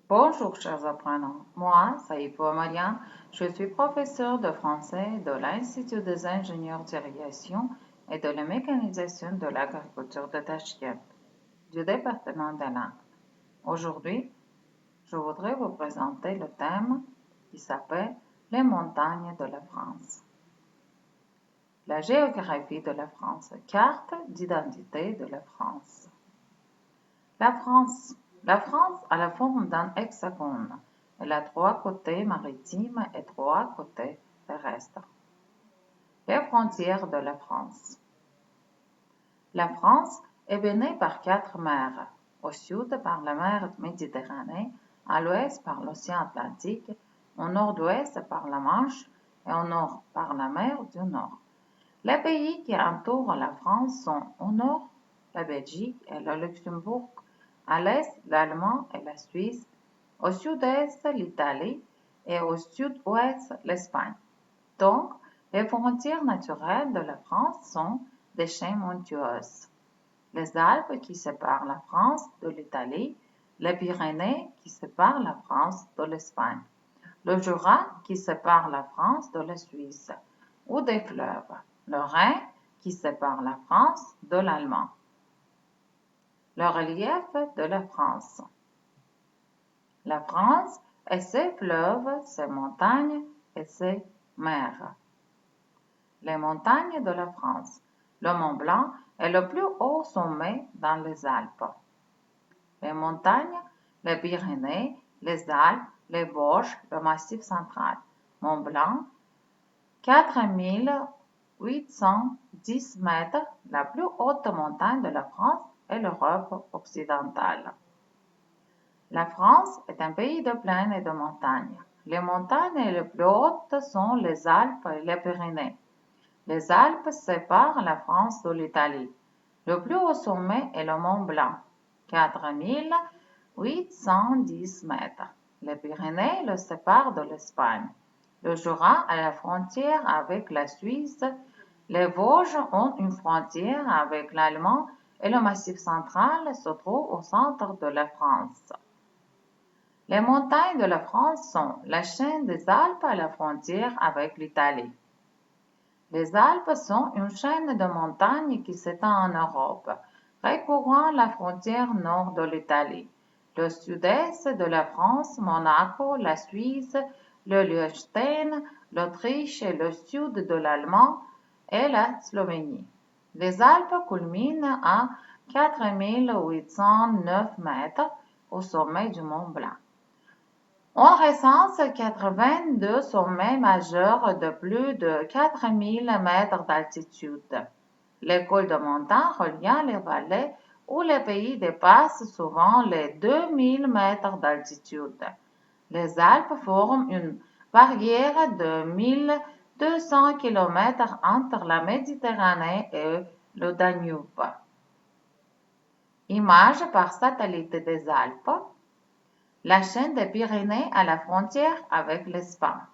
Bonjour chers apprenants, moi, Saïfo Marian, je suis professeur de français de l'Institut des ingénieurs d'irrigation et de la mécanisation de l'agriculture de Tachkent, du département de l'Inde. Aujourd'hui, je voudrais vous présenter le thème qui s'appelle les montagnes de la France. La géographie de la France, carte d'identité de la France. La France a la forme d'un hexagone. Elle a trois côtés maritimes et trois côtés terrestres. Les frontières de la France. La France est baignée par quatre mers. Au sud par la mer Méditerranée, à l'ouest par l'océan Atlantique, au nord-ouest par la Manche et au nord par la mer du Nord. Les pays qui entourent la France sont au nord la Belgique et le Luxembourg, à l'est l'Allemagne et la Suisse, au sud-est l'Italie et au sud-ouest l'Espagne. Donc, les frontières naturelles de la France sont des chaînes montueuses. Les Alpes qui séparent la France de l'Italie, les Pyrénées qui séparent la France de l'Espagne, le Jura qui sépare la France de la Suisse, ou des fleuves, le Rhin qui sépare la France de l'Allemagne. Le relief de la France. La France et ses fleuves, ses montagnes et ses mers. Les montagnes de la France. Le Mont Blanc est le plus haut sommet dans les Alpes. Les montagnes, les Pyrénées, les Alpes, les Vosges, le Massif central. Mont Blanc, 4810 mètres, la plus haute montagne de la France et l'Europe occidentale. La France est un pays de plaines et de montagnes. Les montagnes les plus hautes sont les Alpes et les Pyrénées. Les Alpes séparent la France de l'Italie. Le plus haut sommet est le Mont Blanc, 4810 mètres. Les Pyrénées le séparent de l'Espagne. Le Jura a la frontière avec la Suisse. Les Vosges ont une frontière avec l'Allemagne et le Massif central se trouve au centre de la France. Les montagnes de la France sont la chaîne des Alpes à la frontière avec l'Italie. Les Alpes sont une chaîne de montagnes qui s'étend en Europe, recourant la frontière nord de l'Italie, le sud-est de la France, Monaco, la Suisse, le Liechtenstein, l'Autriche et le sud de l'Allemagne et la Slovénie. Les Alpes culminent à 4809 mètres au sommet du Mont Blanc. On recense 82 sommets majeurs de plus de 4000 mètres d'altitude. L'école de montagne reliant les vallées où les pays dépassent souvent les 2000 mètres d'altitude. Les Alpes forment une barrière de 1200 km entre la Méditerranée et le Danube. Image par satellite des Alpes. La chaîne des Pyrénées à la frontière avec l'Espagne.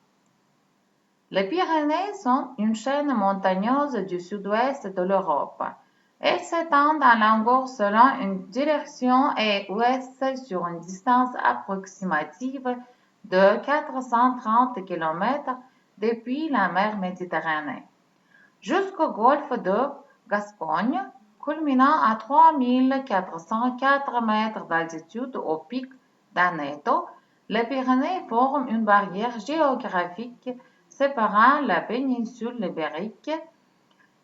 Les Pyrénées sont une chaîne montagneuse du sud-ouest de l'Europe. Elles s'étendent en longueur selon une direction est-ouest sur une distance approximative de 430 km depuis la mer Méditerranée jusqu'au golfe de Gascogne, culminant à 3404 mètres d'altitude au pic d'Aneto. Les Pyrénées forment une barrière géographique séparant la péninsule ibérique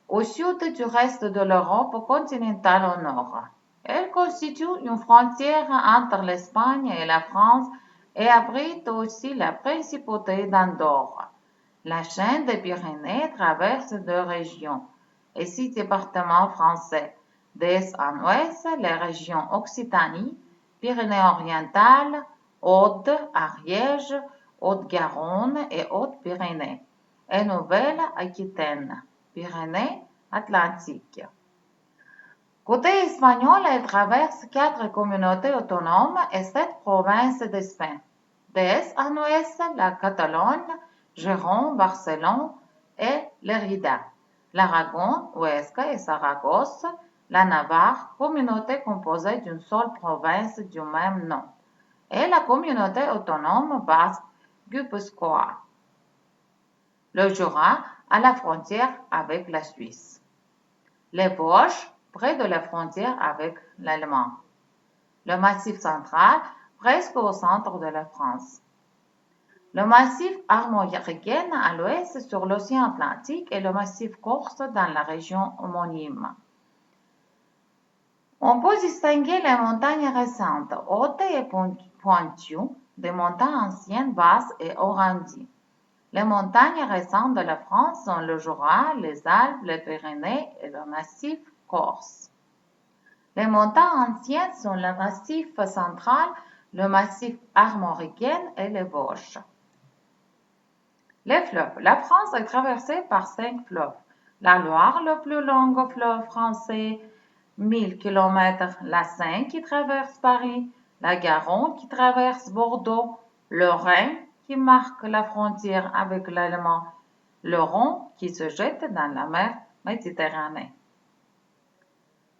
au sud du reste de l'Europe continentale au nord. Elle constitue une frontière entre l'Espagne et la France et abrite aussi la principauté d'Andorre. La chaîne des Pyrénées traverse deux régions et six départements français. D'est en ouest, les régions Occitanie, Pyrénées-Orientales, Aude, Ariège, Haute-Garonne et Haute-Pyrénées, et Nouvelle-Aquitaine, Pyrénées-Atlantiques. Côté espagnol, elle traverse quatre communautés autonomes et sept provinces d'Espagne. D'est en ouest, la Catalogne, Gérone, Barcelone et Lérida, l'Aragon, Huesca et Saragosse, la Navarre, communauté composée d'une seule province du même nom, et la communauté autonome basque guipuscoa. Le Jura à la frontière avec la Suisse. Les Vosges près de la frontière avec l'Allemagne. Le Massif central presque au centre de la France. Le massif armoricain à l'ouest sur l'océan Atlantique et le massif corse dans la région homonyme. On peut distinguer les montagnes récentes, hautes et pointues, des montagnes anciennes, basses et arrondies. Les montagnes récentes de la France sont le Jura, les Alpes, les Pyrénées et le massif corse. Les montagnes anciennes sont le massif central, le massif armoricain et les Vosges. Les fleuves. La France est traversée par 5 fleuves. La Loire, le plus long fleuve français, 1000 km. La Seine qui traverse Paris. La Garonne qui traverse Bordeaux. Le Rhin qui marque la frontière avec l'Allemagne. Le Rhône qui se jette dans la mer Méditerranée.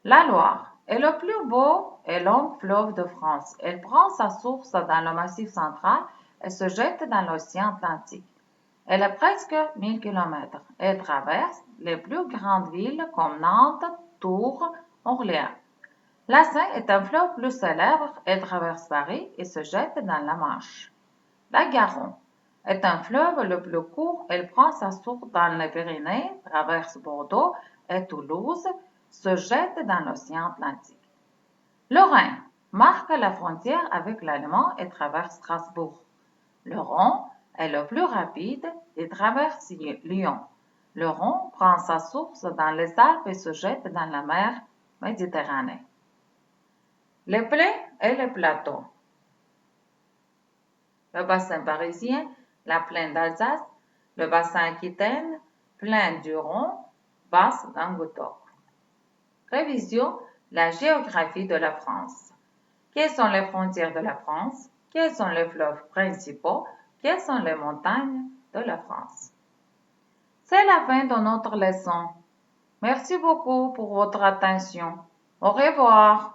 La Loire est le plus beau et long fleuve de France. Elle prend sa source dans le Massif central et se jette dans l'océan Atlantique. Elle a presque 1000 km. Elle traverse les plus grandes villes comme Nantes, Tours, Orléans. La Seine est un fleuve plus célèbre. Elle traverse Paris et se jette dans la Manche. La Garonne est un fleuve le plus court. Elle prend sa source dans les Pyrénées, traverse Bordeaux et Toulouse, se jette dans l'océan Atlantique. Le Rhin marque la frontière avec l'Allemagne et traverse Strasbourg. Le Rhône est le plus rapide et traverse Lyon. Le Rhône prend sa source dans les Alpes et se jette dans la mer Méditerranée. Les plaines et les plateaux. Le bassin parisien, la plaine d'Alsace, le bassin aquitaine, plaine du Rhône, basse Languedoc. Révision, la géographie de la France. Quelles sont les frontières de la France? Quels sont les fleuves principaux? Quelles sont les montagnes de la France? C'est la fin de notre leçon. Merci beaucoup pour votre attention. Au revoir.